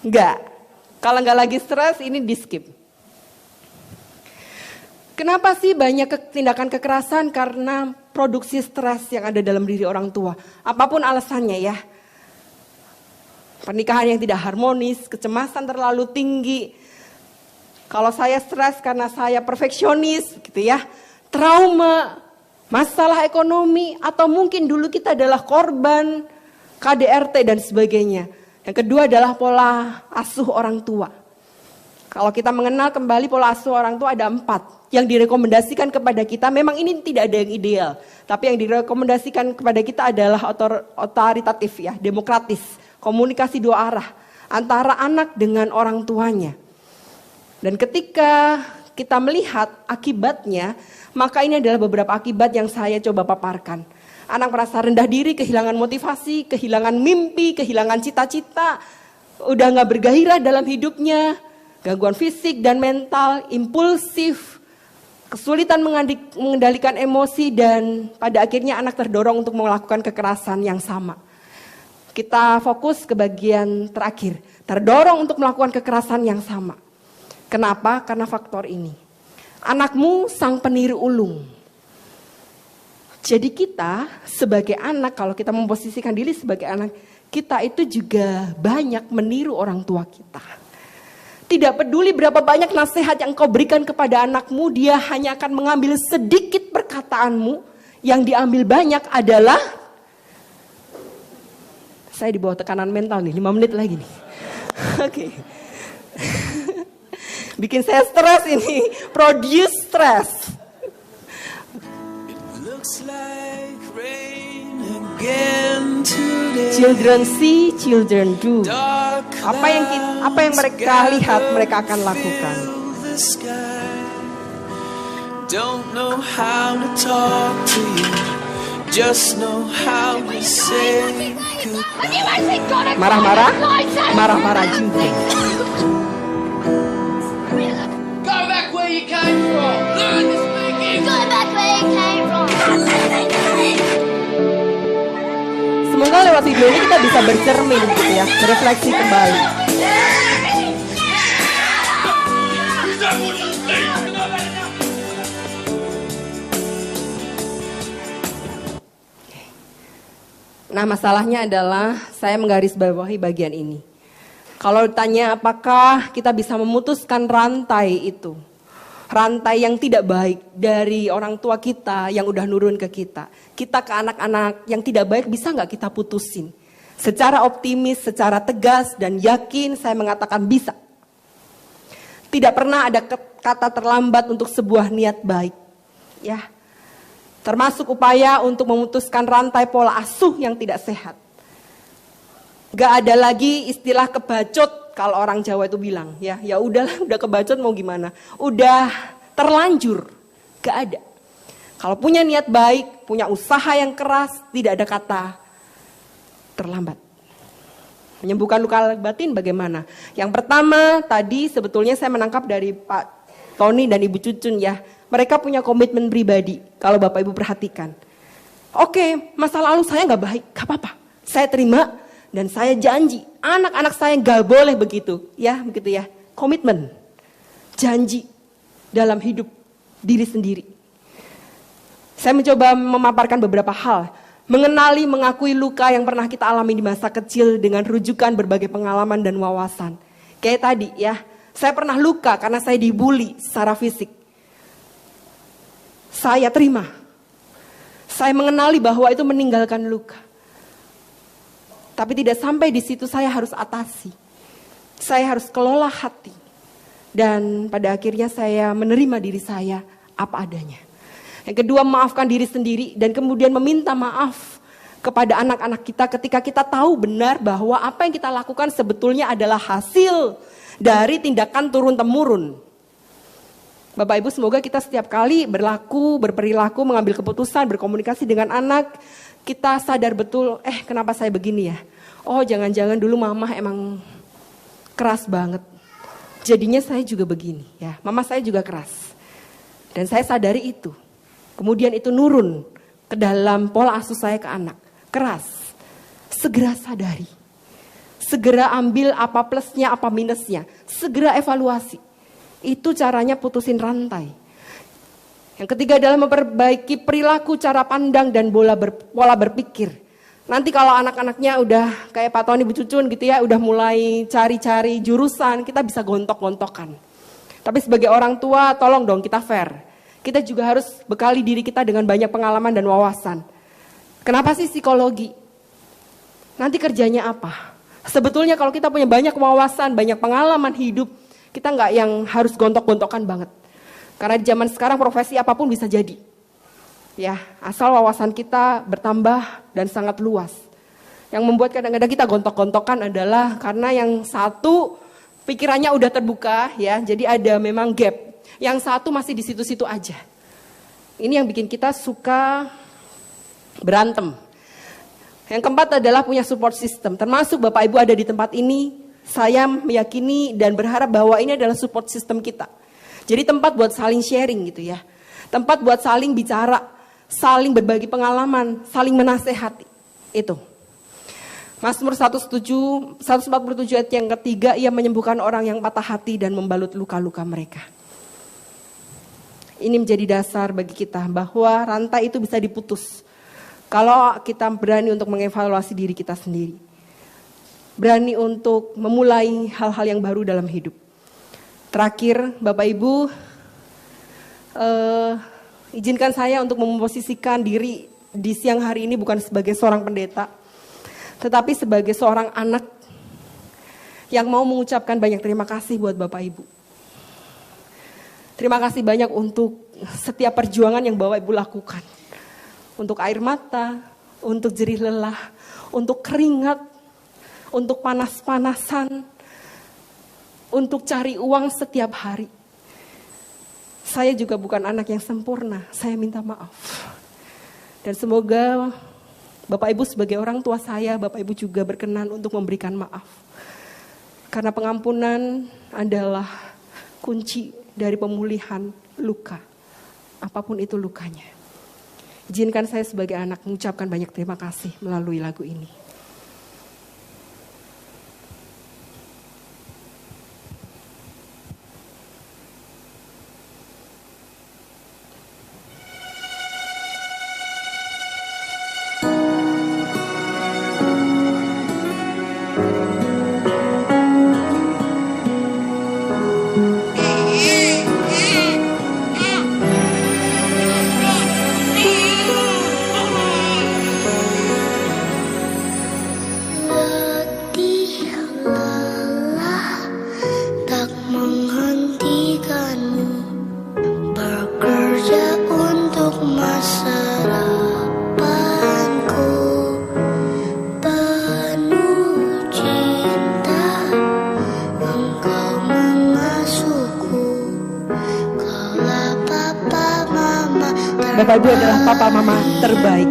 Enggak. Kalau nggak lagi stres, ini di skip. Kenapa sih banyak tindakan kekerasan? Karena produksi stres yang ada dalam diri orang tua. Apapun alasannya ya. Pernikahan yang tidak harmonis, kecemasan terlalu tinggi. Kalau saya stres karena saya perfeksionis gitu ya. Trauma, masalah ekonomi, atau mungkin dulu kita adalah korban KDRT dan sebagainya. Yang kedua adalah pola asuh orang tua. Kalau kita mengenal kembali pola asuh orang tua ada 4. Yang direkomendasikan kepada kita, memang ini tidak ada yang ideal. Tapi yang direkomendasikan kepada kita adalah otoritatif ya, demokratis. Komunikasi 2 arah. Antara anak dengan orang tuanya. Dan ketika kita melihat akibatnya, maka ini adalah beberapa akibat yang saya coba paparkan. Anak merasa rendah diri, kehilangan motivasi, kehilangan mimpi, kehilangan cita-cita. Udah gak bergairah dalam hidupnya. Gangguan fisik dan mental, impulsif, kesulitan mengendalikan emosi, dan pada akhirnya anak terdorong untuk melakukan kekerasan yang sama. Kita fokus ke bagian terakhir, terdorong untuk melakukan kekerasan yang sama. Kenapa? Karena faktor ini. Anakmu sang peniru ulung. Jadi kita sebagai anak, kalau kita memposisikan diri sebagai anak, kita itu juga banyak meniru orang tua kita. Tidak peduli berapa banyak nasihat yang kau berikan kepada anakmu, dia hanya akan mengambil sedikit perkataanmu. Yang diambil banyak adalah, saya di bawah tekanan mental nih, 5 menit lagi nih. Oke. Bikin saya stres ini, produce stress. Children see, children do. Apa yang mereka lihat, mereka akan lakukan. Don't know how to talk to you, just know how to say goodbye. Marah-marah juga. Go back where you came from. Learn to speak English. Go back where you came from. Semoga lewat video ini kita bisa bercermin gitu ya, berefleksi kembali. Nah, masalahnya adalah saya menggarisbawahi bagian ini. Kalau ditanya apakah kita bisa memutuskan rantai itu, rantai yang tidak baik dari orang tua kita yang udah nurun ke kita ke anak-anak yang tidak baik, bisa nggak kita putusin? Secara optimis, secara tegas dan yakin saya mengatakan bisa. Tidak pernah ada kata terlambat untuk sebuah niat baik. Ya, termasuk upaya untuk memutuskan rantai pola asuh yang tidak sehat. Gak ada lagi istilah kebacot kalau orang Jawa itu bilang, ya udahlah, udah kebacot mau gimana, udah terlanjur, gak ada. Kalau punya niat baik, punya usaha yang keras, tidak ada kata terlambat. Menyembuhkan luka batin bagaimana? Yang pertama tadi sebetulnya saya menangkap dari Pak Tony dan Ibu Cucun ya. Mereka punya komitmen pribadi kalau Bapak Ibu perhatikan. Oke, masa lalu saya gak baik, gak apa-apa. Saya terima dan saya janji anak-anak saya gak boleh begitu. Ya begitu ya, komitmen, janji dalam hidup diri sendiri. Saya mencoba memaparkan beberapa hal. Mengenali, mengakui luka yang pernah kita alami di masa kecil dengan rujukan berbagai pengalaman dan wawasan. Kayak tadi ya, saya pernah luka karena saya dibully secara fisik. Saya terima. Saya mengenali bahwa itu meninggalkan luka. Tapi tidak sampai di situ, saya harus atasi. Saya harus kelola hati. Dan pada akhirnya saya menerima diri saya apa adanya. Yang kedua, memaafkan diri sendiri dan kemudian meminta maaf kepada anak-anak kita ketika kita tahu benar bahwa apa yang kita lakukan sebetulnya adalah hasil dari tindakan turun-temurun. Bapak Ibu, semoga kita setiap kali berperilaku, mengambil keputusan, berkomunikasi dengan anak, kita sadar betul, kenapa saya begini ya? Oh, jangan-jangan dulu mama emang keras banget. Jadinya saya juga begini ya. Mama saya juga keras. Dan saya sadari itu. Kemudian itu nurun ke dalam pola asuh saya ke anak. Keras. Segera sadari. Segera ambil apa plusnya, apa minusnya. Segera evaluasi. Itu caranya putusin rantai. Yang ketiga adalah memperbaiki perilaku, cara pandang, dan pola berpikir. Nanti kalau anak-anaknya udah kayak Pak Tony Bu Cucun gitu ya, udah mulai cari-cari jurusan, kita bisa gontok-gontokan. Tapi sebagai orang tua, tolong dong kita fair. Kita juga harus bekali diri kita dengan banyak pengalaman dan wawasan. Kenapa sih psikologi? Nanti kerjanya apa? Sebetulnya kalau kita punya banyak wawasan, banyak pengalaman hidup, kita nggak yang harus gontok-gontokan banget. Karena di zaman sekarang profesi apapun bisa jadi. Ya, asal wawasan kita bertambah dan sangat luas. Yang membuat kadang-kadang kita gontok-gontokan adalah karena yang satu pikirannya udah terbuka ya, jadi ada memang gap. Yang satu masih di situ-situ aja. Ini yang bikin kita suka berantem. Yang keempat adalah punya support system, termasuk Bapak Ibu ada di tempat ini, saya meyakini dan berharap bahwa ini adalah support system kita. Jadi tempat buat saling sharing gitu ya. Tempat buat saling bicara, saling berbagi pengalaman, saling menasehati. Itu. Mazmur 147 ayat yang ketiga, ia menyembuhkan orang yang patah hati dan membalut luka-luka mereka. Ini menjadi dasar bagi kita bahwa rantai itu bisa diputus. Kalau kita berani untuk mengevaluasi diri kita sendiri. Berani untuk memulai hal-hal yang baru dalam hidup. Terakhir, Bapak Ibu, izinkan saya untuk memposisikan diri di siang hari ini bukan sebagai seorang pendeta, tetapi sebagai seorang anak yang mau mengucapkan banyak terima kasih buat Bapak Ibu. Terima kasih banyak untuk setiap perjuangan yang Bapak Ibu lakukan. Untuk air mata, untuk jerih lelah, untuk keringat, untuk panas-panasan, untuk cari uang setiap hari. Saya juga bukan anak yang sempurna, saya minta maaf. Dan semoga Bapak Ibu sebagai orang tua saya, Bapak Ibu juga berkenan untuk memberikan maaf. Karena pengampunan adalah kunci dari pemulihan luka, apapun itu lukanya. Izinkan saya sebagai anak mengucapkan banyak terima kasih melalui lagu ini. Bapak Ibu adalah papa mama terbaik.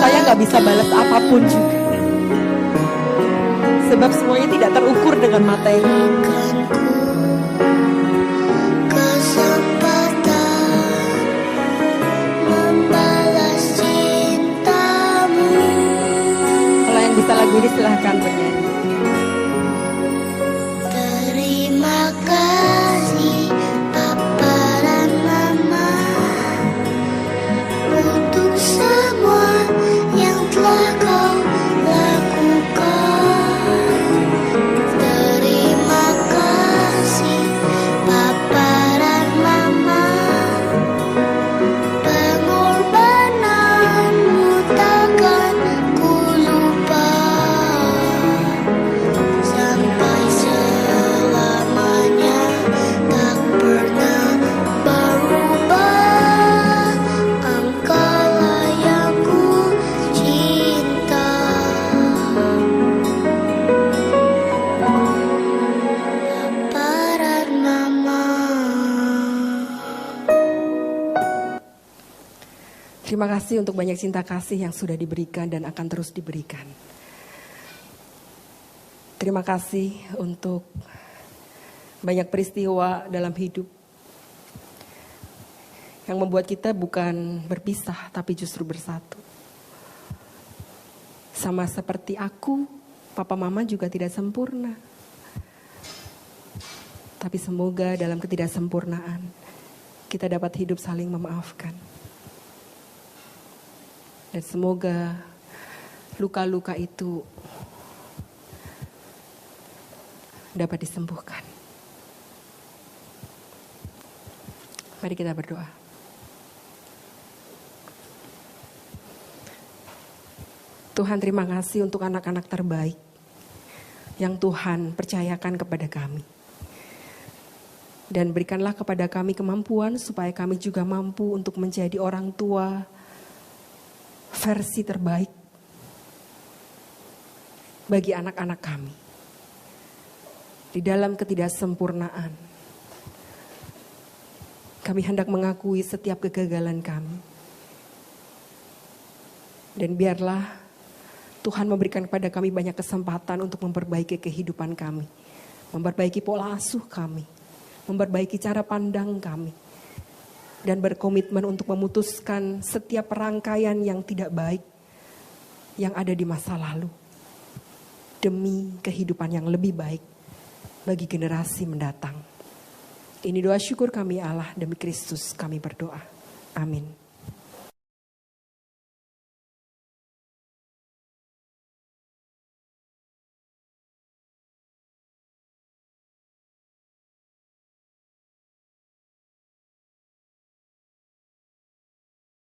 Saya nggak bisa balas apapun juga. Sebab semuanya tidak terukur dengan mata ini. Lagu ini silahkan bernyanyi. Terima kasih Papa dan Mama untuk semua yang telah kau lakukan. Terima kasih Papa dan Mama, pengorbananmu takkan ku lupa. Terima kasih untuk banyak cinta kasih yang sudah diberikan dan akan terus diberikan. Terima kasih untuk Banyak peristiwa dalam hidup yang membuat kita bukan berpisah tapi justru bersatu. Sama seperti aku, papa mama juga tidak sempurna. Tapi semoga dalam ketidaksempurnaan kita dapat hidup saling memaafkan. Dan semoga luka-luka itu dapat disembuhkan. Mari kita berdoa. Tuhan, terima kasih untuk anak-anak terbaik yang Tuhan percayakan kepada kami. Dan berikanlah kepada kami kemampuan supaya kami juga mampu untuk menjadi orang tua versi terbaik bagi anak-anak kami. Di dalam ketidaksempurnaan, kami hendak mengakui setiap kegagalan kami. Dan biarlah Tuhan memberikan kepada kami banyak kesempatan untuk memperbaiki kehidupan kami. Memperbaiki pola asuh kami. Memperbaiki cara pandang kami. Dan berkomitmen untuk memutuskan setiap perangkaian yang tidak baik yang ada di masa lalu. Demi kehidupan yang lebih baik bagi generasi mendatang. Ini doa syukur kami Allah, demi Kristus kami berdoa. Amin.